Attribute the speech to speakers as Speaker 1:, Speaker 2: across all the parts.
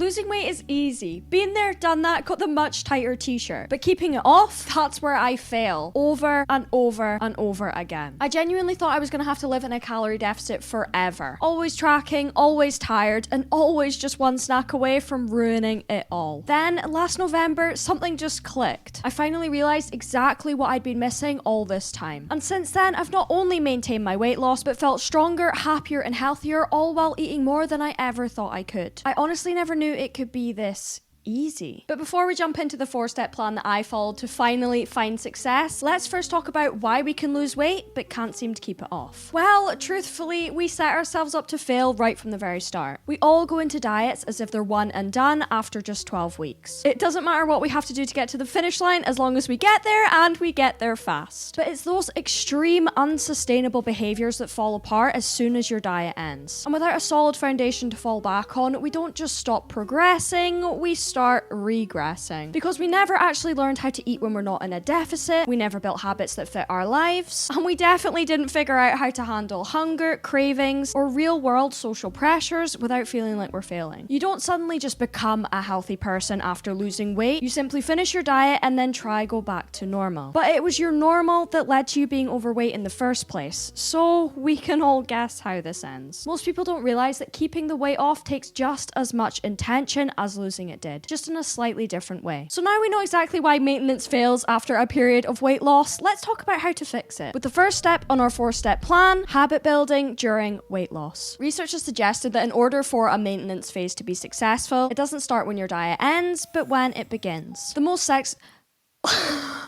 Speaker 1: Losing weight is easy. Been there, done that, got the much tighter t-shirt. But keeping it off, that's where I fail. Over and over and over again. I genuinely thought I was gonna have to live in a calorie deficit forever. Always tracking, always tired, and always just one snack away from ruining it all. Then, last November, something just clicked. I finally realized exactly what I'd been missing all this time. And since then, I've not only maintained my weight loss, but felt stronger, happier, and healthier, all while eating more than I ever thought I could. I honestly never knew it could be this easy. But before we jump into the 4-step plan that I followed to finally find success, let's first talk about why we can lose weight but can't seem to keep it off. Well, truthfully, we set ourselves up to fail right from the very start. We all go into diets as if they're one and done after just 12 weeks. It doesn't matter what we have to do to get to the finish line as long as we get there and we get there fast. But it's those extreme, unsustainable behaviors that fall apart as soon as your diet ends. And without a solid foundation to fall back on, we don't just stop progressing, we start regressing. Because we never actually learned how to eat when we're not in a deficit, we never built habits that fit our lives, and we definitely didn't figure out how to handle hunger, cravings, or real-world social pressures without feeling like we're failing. You don't suddenly just become a healthy person after losing weight, you simply finish your diet and then try go back to normal. But it was your normal that led to you being overweight in the first place, so we can all guess how this ends. Most people don't realize that keeping the weight off takes just as much intention as losing it did, just in a slightly different way. So now we know exactly why maintenance fails after a period of weight loss, let's talk about how to fix it. With the first step on our 4-step plan, habit building during weight loss. Research has suggested that in order for a maintenance phase to be successful, it doesn't start when your diet ends, but when it begins. The most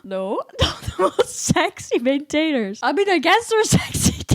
Speaker 1: No, not the most sexy maintainers. I mean, I guess they're sexy too.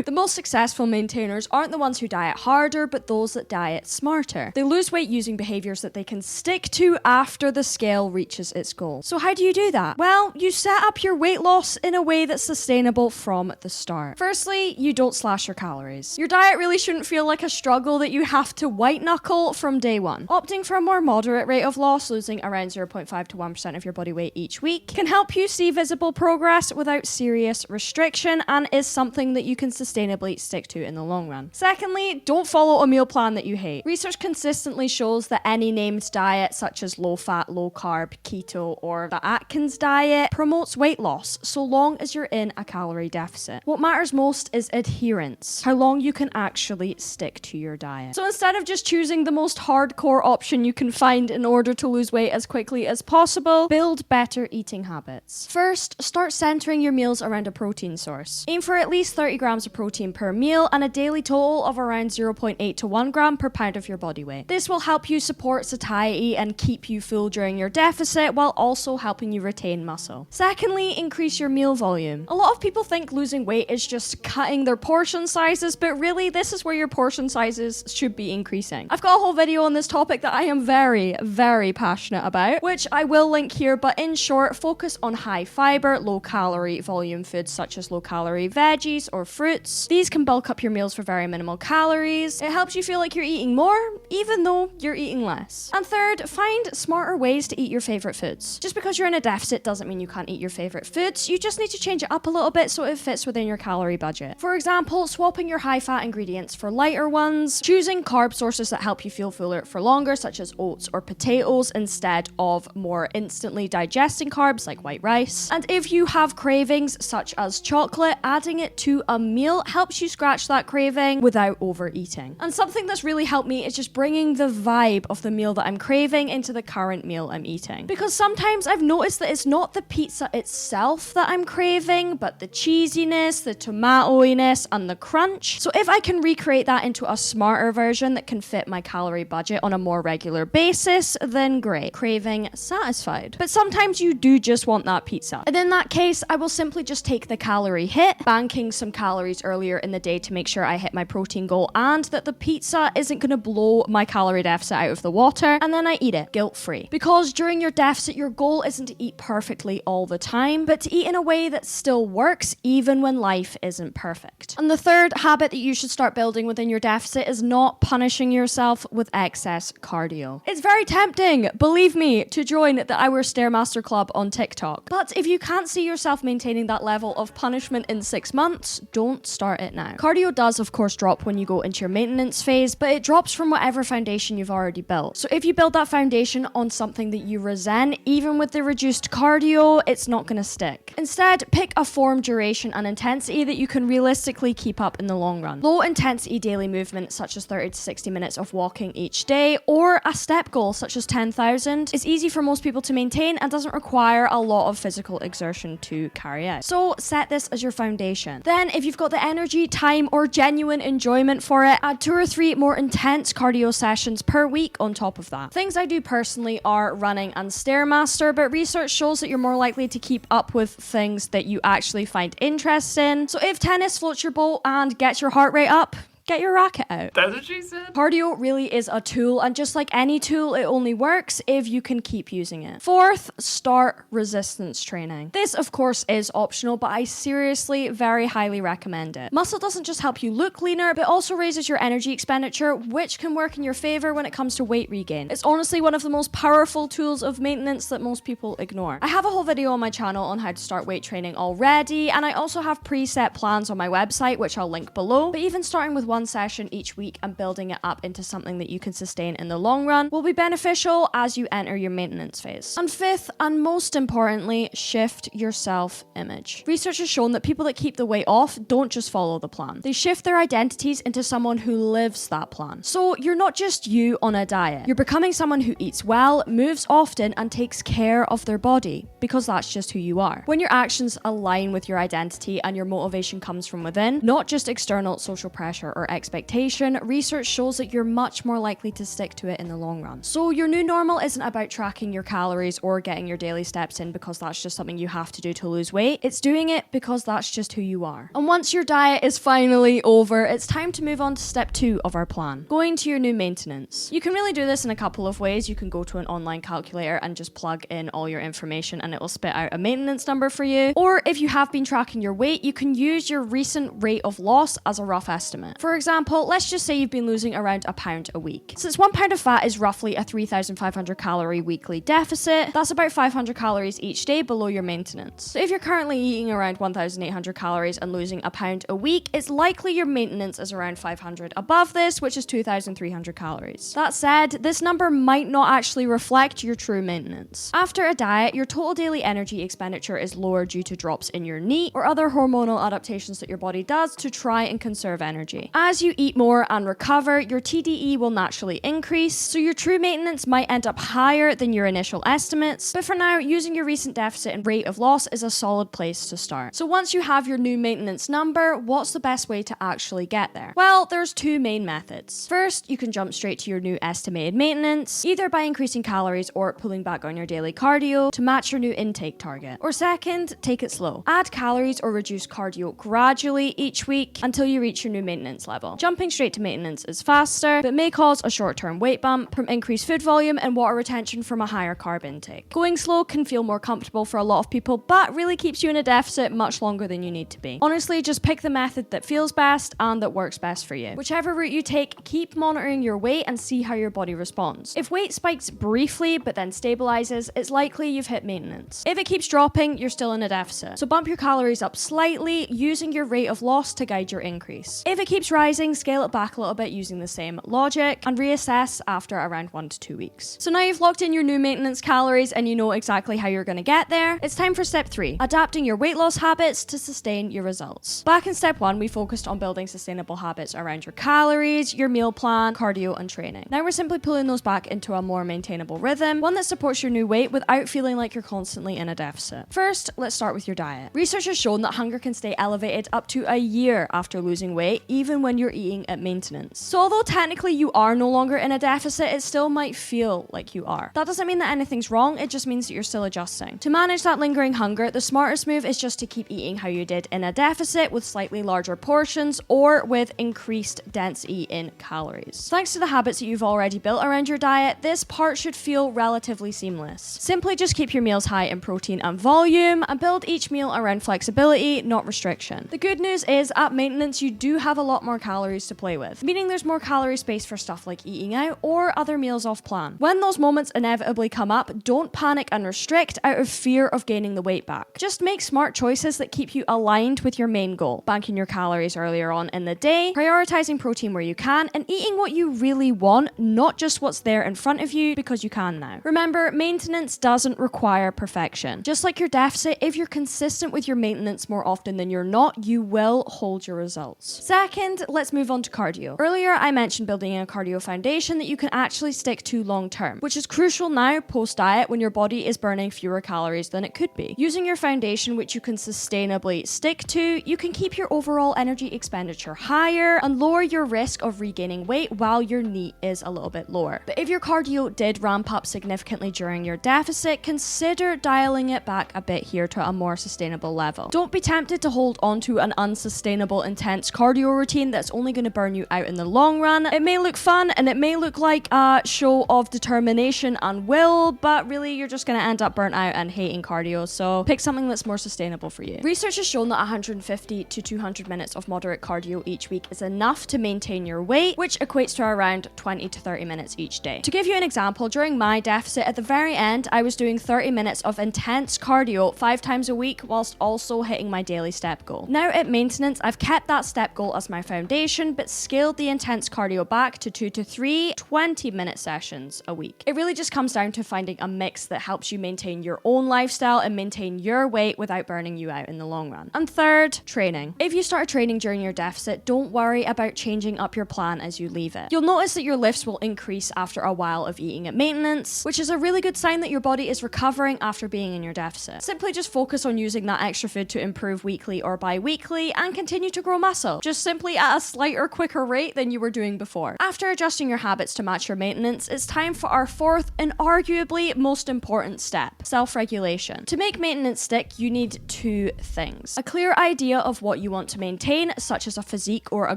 Speaker 1: The most successful maintainers aren't the ones who diet harder, but those that diet smarter. They lose weight using behaviors that they can stick to after the scale reaches its goal. So how do you do that? Well, you set up your weight loss in a way that's sustainable from the start. Firstly, you don't slash your calories. Your diet really shouldn't feel like a struggle that you have to white knuckle from day one. Opting for a more moderate rate of loss, losing around 0.5 to 1% of your body weight each week, can help you see visible progress without serious restriction and is something that you can sustainably stick to in the long run. Secondly, don't follow a meal plan that you hate. Research consistently shows that any named diet, such as low-fat, low-carb, keto, or the Atkins diet, promotes weight loss so long as you're in a calorie deficit. What matters most is adherence, how long you can actually stick to your diet. So instead of just choosing the most hardcore option you can find in order to lose weight as quickly as possible, build better eating habits. First, start centering your meals around a protein source. Aim for at least 30 grams of protein per meal and a daily total of around 0.8 to 1 gram per pound of your body weight. This will help you support satiety and keep you full during your deficit while also helping you retain muscle. Secondly, increase your meal volume. A lot of people think losing weight is just cutting their portion sizes, but really this is where your portion sizes should be increasing. I've got a whole video on this topic that I am very, very passionate about, which I will link here, but in short, focus on high fiber, low calorie volume foods such as low calorie veggies or fruits. These can bulk up your meals for very minimal calories. It helps you feel like you're eating more, even though you're eating less. And third, find smarter ways to eat your favorite foods. Just because you're in a deficit doesn't mean you can't eat your favorite foods. You just need to change it up a little bit so it fits within your calorie budget. For example, swapping your high fat ingredients for lighter ones, choosing carb sources that help you feel fuller for longer, such as oats or potatoes, instead of more instantly digesting carbs like white rice. And if you have cravings such as chocolate, adding it to a meal helps you scratch that craving without overeating. And something that's really helped me is just bringing the vibe of the meal that I'm craving into the current meal I'm eating. Because sometimes I've noticed that it's not the pizza itself that I'm craving, but the cheesiness, the tomatoiness, and the crunch. So if I can recreate that into a smarter version that can fit my calorie budget on a more regular basis, then great. Craving satisfied. But sometimes you do just want that pizza. And in that case, I will simply just take the calorie hit, banking some calories earlier in the day to make sure I hit my protein goal and that the pizza isn't going to blow my calorie deficit out of the water, and then I eat it guilt-free. Because during your deficit, your goal isn't to eat perfectly all the time, but to eat in a way that still works even when life isn't perfect. And the third habit that you should start building within your deficit is not punishing yourself with excess cardio. It's very tempting, believe me, to join the I Wear Stairmaster Club on TikTok. But if you can't see yourself maintaining that level of punishment in 6 months, don't start it now. Cardio does of course drop when you go into your maintenance phase, but it drops from whatever foundation you've already built. So if you build that foundation on something that you resent, even with the reduced cardio, it's not going to stick. Instead, pick a form, duration, and intensity that you can realistically keep up in the long run. Low intensity daily movement such as 30 to 60 minutes of walking each day, or a step goal such as 10,000 is easy for most people to maintain and doesn't require a lot of physical exertion to carry out. So set this as your foundation. Then if you've got the energy, time, or genuine enjoyment for it, add 2 or 3 more intense cardio sessions per week on top of that. Things I do personally are running and Stairmaster, but research shows that you're more likely to keep up with things that you actually find interest in. So if tennis floats your boat and gets your heart rate up, get your racket out.
Speaker 2: That's what she said.
Speaker 1: Cardio really is a tool, and just like any tool, it only works if you can keep using it. Fourth, start resistance training. This, of course, is optional, but I seriously very highly recommend it. Muscle doesn't just help you look leaner, but also raises your energy expenditure, which can work in your favor when it comes to weight regain. It's honestly one of the most powerful tools of maintenance that most people ignore. I have a whole video on my channel on how to start weight training already, and I also have preset plans on my website, which I'll link below. But even starting with one session each week and building it up into something that you can sustain in the long run will be beneficial as you enter your maintenance phase. And fifth, and most importantly, shift your self-image. Research has shown that people that keep the weight off don't just follow the plan. They shift their identities into someone who lives that plan. So you're not just you on a diet. You're becoming someone who eats well, moves often, and takes care of their body, because that's just who you are. When your actions align with your identity and your motivation comes from within, not just external social pressure or expectation, research shows that you're much more likely to stick to it in the long run. So your new normal isn't about tracking your calories or getting your daily steps in because that's just something you have to do to lose weight. It's doing it because that's just who you are. And once your diet is finally over, it's time to move on to step 2 of our plan, going to your new maintenance. You can really do this in a couple of ways. You can go to an online calculator and just plug in all your information and it will spit out a maintenance number for you. Or if you have been tracking your weight, you can use your recent rate of loss as a rough estimate. For example, let's just say you've been losing around a pound a week. Since 1 pound of fat is roughly a 3,500 calorie weekly deficit, that's about 500 calories each day below your maintenance. So if you're currently eating around 1,800 calories and losing a pound a week, it's likely your maintenance is around 500 above this, which is 2,300 calories. That said, this number might not actually reflect your true maintenance. After a diet, your total daily energy expenditure is lower due to drops in your NEAT or other hormonal adaptations that your body does to try and conserve energy. As you eat more and recover, your TDE will naturally increase, so your true maintenance might end up higher than your initial estimates, but for now, using your recent deficit and rate of loss is a solid place to start. So once you have your new maintenance number, what's the best way to actually get there? Well, there's 2 main methods. First, you can jump straight to your new estimated maintenance, either by increasing calories or pulling back on your daily cardio to match your new intake target. Or second, take it slow. Add calories or reduce cardio gradually each week until you reach your new maintenance level. Jumping straight to maintenance is faster, but may cause a short-term weight bump from increased food volume and water retention from a higher carb intake. Going slow can feel more comfortable for a lot of people, but really keeps you in a deficit much longer than you need to be. Honestly, just pick the method that feels best and that works best for you. Whichever route you take, keep monitoring your weight and see how your body responds. If weight spikes briefly but then stabilizes, it's likely you've hit maintenance. If it keeps dropping, you're still in a deficit. So bump your calories up slightly, using your rate of loss to guide your increase. If it keeps rising, scale it back a little bit using the same logic and reassess after around 1 to 2 weeks. So now you've locked in your new maintenance calories and you know exactly how you're going to get there. It's time for step 3, adapting your weight loss habits to sustain your results. Back in step 1, we focused on building sustainable habits around your calories, your meal plan, cardio, and training. Now we're simply pulling those back into a more maintainable rhythm, one that supports your new weight without feeling like you're constantly in a deficit. First, let's start with your diet. Research has shown that hunger can stay elevated up to a year after losing weight, even when you're eating at maintenance. So although technically you are no longer in a deficit, it still might feel like you are. That doesn't mean that anything's wrong, it just means that you're still adjusting. To manage that lingering hunger, the smartest move is just to keep eating how you did in a deficit with slightly larger portions or with increased density in calories. Thanks to the habits that you've already built around your diet, this part should feel relatively seamless. Simply just keep your meals high in protein and volume and build each meal around flexibility, not restriction. The good news is at maintenance, you do have a lot more more calories to play with, meaning there's more calorie space for stuff like eating out or other meals off plan. When those moments inevitably come up, don't panic and restrict out of fear of gaining the weight back. Just make smart choices that keep you aligned with your main goal, banking your calories earlier on in the day, prioritizing protein where you can, and eating what you really want, not just what's there in front of you because you can now. Remember, maintenance doesn't require perfection. Just like your deficit, if you're consistent with your maintenance more often than you're not, you will hold your results. Second, let's move on to cardio. Earlier, I mentioned building a cardio foundation that you can actually stick to long term, which is crucial now post-diet when your body is burning fewer calories than it could be. Using your foundation, which you can sustainably stick to, you can keep your overall energy expenditure higher and lower your risk of regaining weight while your NEAT is a little bit lower. But if your cardio did ramp up significantly during your deficit, consider dialing it back a bit here to a more sustainable level. Don't be tempted to hold on to an unsustainable, intense cardio routine that's only going to burn you out in the long run. It may look fun and it may look like a show of determination and will, but really you're just going to end up burnt out and hating cardio, so pick something that's more sustainable for you. Research has shown that 150 to 200 minutes of moderate cardio each week is enough to maintain your weight, which equates to around 20 to 30 minutes each day. To give you an example, during my deficit at the very end, I was doing 30 minutes of intense cardio 5 times a week whilst also hitting my daily step goal. Now at maintenance, I've kept that step goal as my foundation, but scaled the intense cardio back to 2 to 3 20-minute sessions a week. It really just comes down to finding a mix that helps you maintain your own lifestyle and maintain your weight without burning you out in the long run. And third, training. If you start training during your deficit, don't worry about changing up your plan as you leave it. You'll notice that your lifts will increase after a while of eating at maintenance, which is a really good sign that your body is recovering after being in your deficit. Simply just focus on using that extra food to improve weekly or bi-weekly and continue to grow muscle, just simply at a slighter, quicker rate than you were doing before. After adjusting your habits to match your maintenance, it's time for our fourth and arguably most important step, self-regulation. To make maintenance stick, you need 2 things: a clear idea of what you want to maintain, such as a physique or a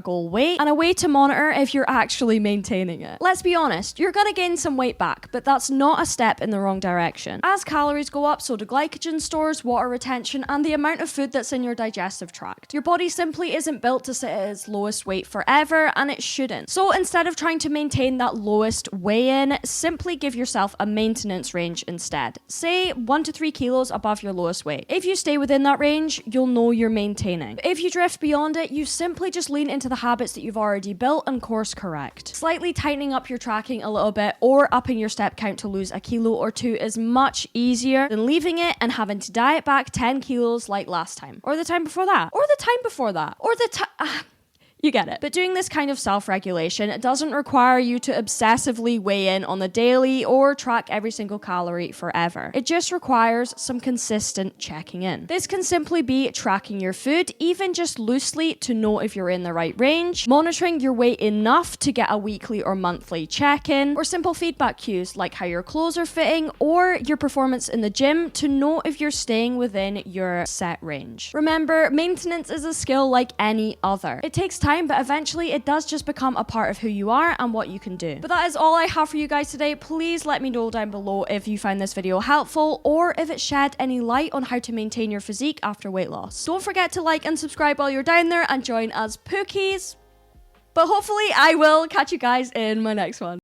Speaker 1: goal weight, and a way to monitor if you're actually maintaining it. Let's be honest, you're gonna gain some weight back, but that's not a step in the wrong direction. As calories go up, so do glycogen stores, water retention, and the amount of food that's in your digestive tract. Your body simply isn't built to sit at its lowest weight forever, and it shouldn't. So instead of trying to maintain that lowest weigh-in, simply give yourself a maintenance range instead. Say 1 to 3 kilos above your lowest weight. If you stay within that range, you'll know you're maintaining. But if you drift beyond it, you simply just lean into the habits that you've already built and course correct. Slightly tightening up your tracking a little bit or upping your step count to lose a kilo or 2 is much easier than leaving it and having to diet back 10 kilos like last time. Or the time before that. Or the time before that. Or the time... You get it. But doing this kind of self-regulation doesn't require you to obsessively weigh in on the daily or track every single calorie forever. It just requires some consistent checking in. This can simply be tracking your food, even just loosely to know if you're in the right range, monitoring your weight enough to get a weekly or monthly check-in, or simple feedback cues like how your clothes are fitting or your performance in the gym to know if you're staying within your set range. Remember, maintenance is a skill like any other. It takes time, but eventually it does just become a part of who you are and what you can do. But that is all I have for you guys today. Please let me know down below if you found this video helpful or if it shed any light on how to maintain your physique after weight loss. Don't forget to like and subscribe while you're down there and join us Pookies. But hopefully I will catch you guys in my next one.